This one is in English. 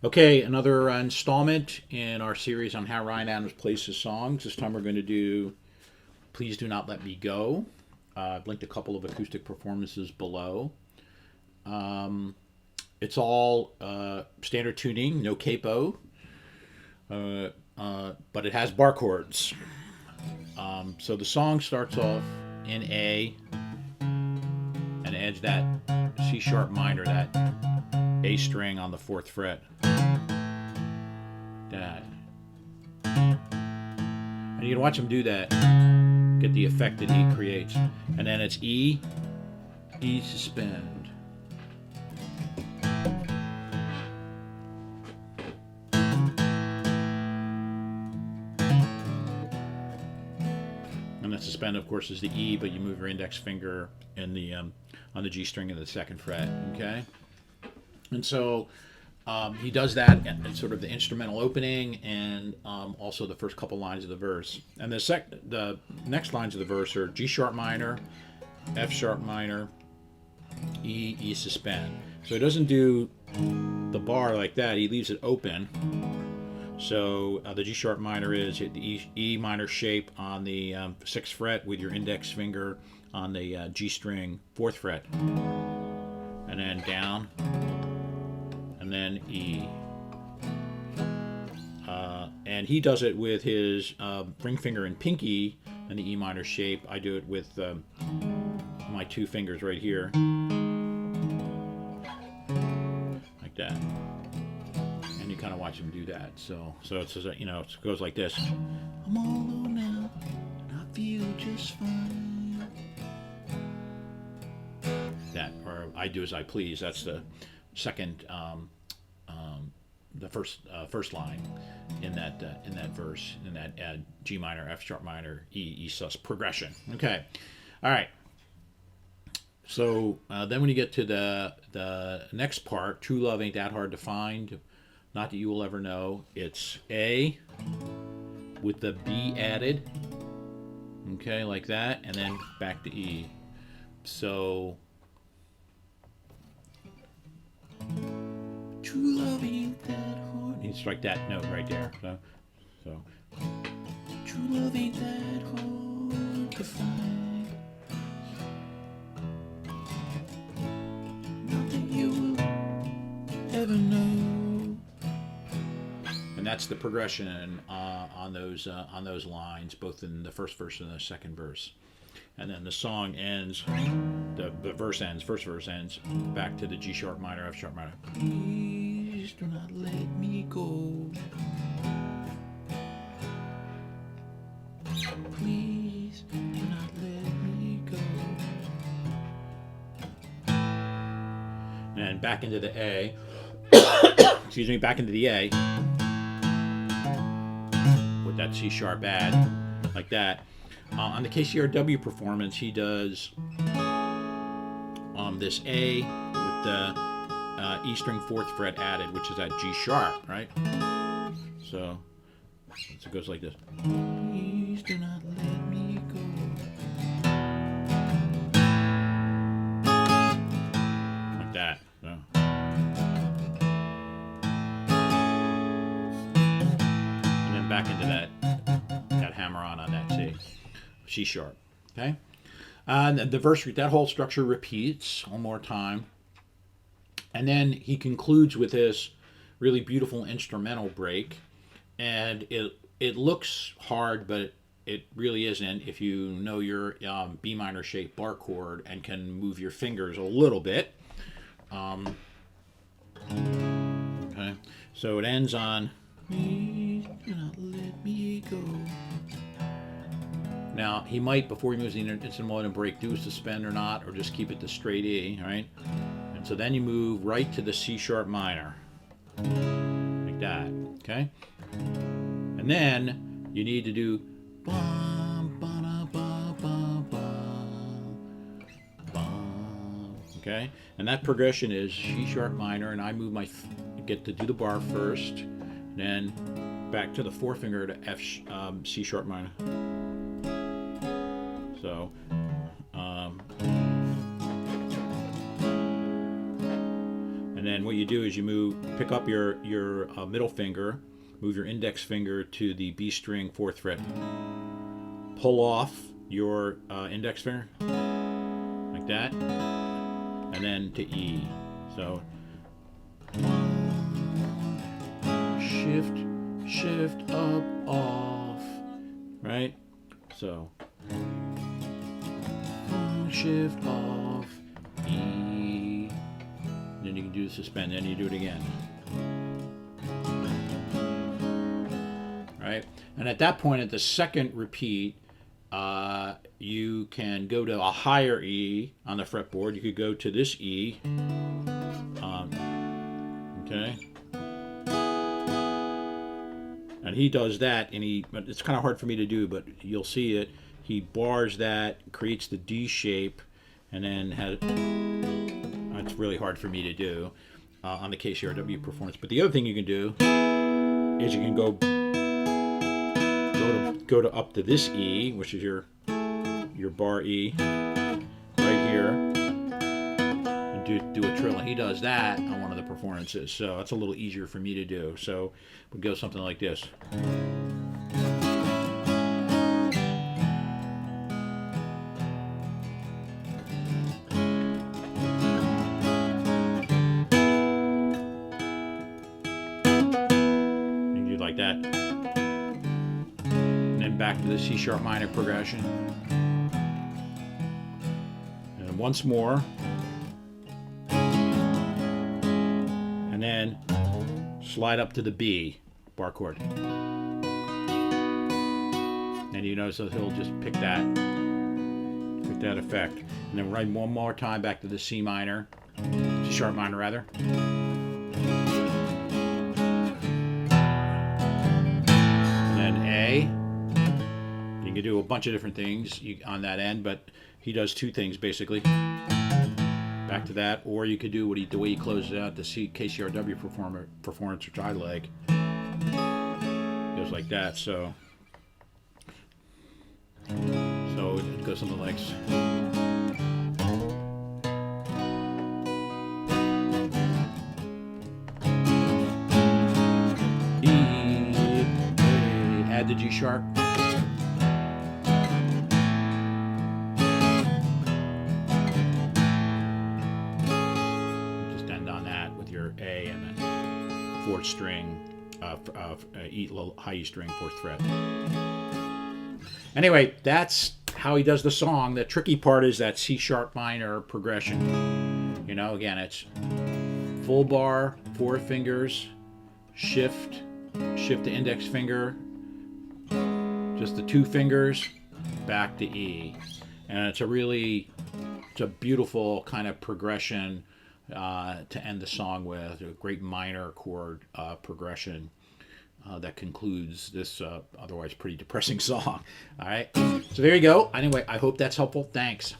Okay, another installment in our series on how Ryan Adams plays his songs. This time we're going to do Please Do Not Let Me Go. I've linked a couple of acoustic performances below. Um, it's all standard tuning, no capo, but it has bar chords. So the song starts off in A and adds that C sharp minor, that A string on the fourth fret. That. And you can watch him do that, get the effect that he creates. And then it's E, E suspend. And the suspend, of course, is the E, but you move your index finger in the on the G string of the second fret. Okay, and so he does that at sort of the instrumental opening and also the first couple lines of the verse. And the next lines of the verse are G sharp minor, F sharp minor, E, E suspend. So he doesn't do the bar like that. He leaves it open. So the G sharp minor is the E minor shape on the sixth fret with your index finger on the G string fourth fret, and then down, and then E. And he does it with his ring finger and pinky in the E minor shape. I do it with my two fingers right here, like that. And you kind of watch him do that. So it's it goes like this. I'm all alone now, and I feel just fine. That, or I do as I please. That's the second, the first line in that verse, in that G minor, F sharp minor, E sus progression. Okay, all right. So then when you get to the next part, true love ain't that hard to find. Not that you will ever know. It's A with the B added. Okay, like that, and then back to E. So true love ain't that hard. You strike that note right there. So true love ain't that hard to find. Not that you will ever know. And that's the progression on those lines, both in the first verse and the second verse. And then the song ends, the verse ends, first verse ends, back to the G sharp minor, F sharp minor. Please do not let me go. Please do not let me go. And back into the A. Excuse me, back into the A. With that C sharp add, like that. On the KCRW performance, he does this A with the E string fourth fret added, which is that G sharp, right? So it goes like this. Please do not let me go. Like that. So. And then back into that hammer on that C sharp. Okay, and the verse, that whole structure repeats one more time, and then he concludes with this really beautiful instrumental break, and it looks hard, but it really isn't if you know your B minor shape bar chord and can move your fingers a little bit. Okay, so it ends on please do not let me go. Now, he might, before he moves the instrumental and break, do a suspend or not, or just keep it to straight E, right? And so then you move right to the C sharp minor, like that, okay? And then you need to do bum, ba, ba, ba, ba, bum, okay? And that progression is C sharp minor, and I move get to do the bar first, then back to the forefinger to C sharp minor. So, And then what you do is you pick up your middle finger, move your index finger to the B string 4th fret, pull off your index finger like that, and then to E. So shift up off, right? So shift off E. Then you can do the suspend, then you do it again. Right? And at that point, at the second repeat, you can go to a higher E on the fretboard. You could go to this E. Okay. And he does that, and it's kind of hard for me to do, but you'll see it. He bars that, creates the D shape, and then it's really hard for me to do on the KCRW performance. But the other thing you can do is you can go to up to this E, which is your bar E, right here, and do a trill. And he does that on one of the performances, so that's a little easier for me to do. So we go something like this. Like that, and then back to the C sharp minor progression, and once more, and then slide up to the B bar chord, and you notice that he'll just pick that effect, and then right one more time back to the C sharp minor rather. You can do a bunch of different things on that end, but he does two things basically. Back to that, or you could do the way he closes out the KCRW performance, which I like. Goes like that, so it goes something like. Add the G sharp. Just end on that with your A and then 4th string, high E string, 4th fret. Anyway, that's how he does the song. The tricky part is that C sharp minor progression. You know, again, it's full bar, 4 fingers, shift to index finger, just the 2 fingers, back to E. And it's a beautiful kind of progression to end the song with, a great minor chord progression that concludes this otherwise pretty depressing song. All right, so there you go. Anyway, I hope that's helpful. Thanks.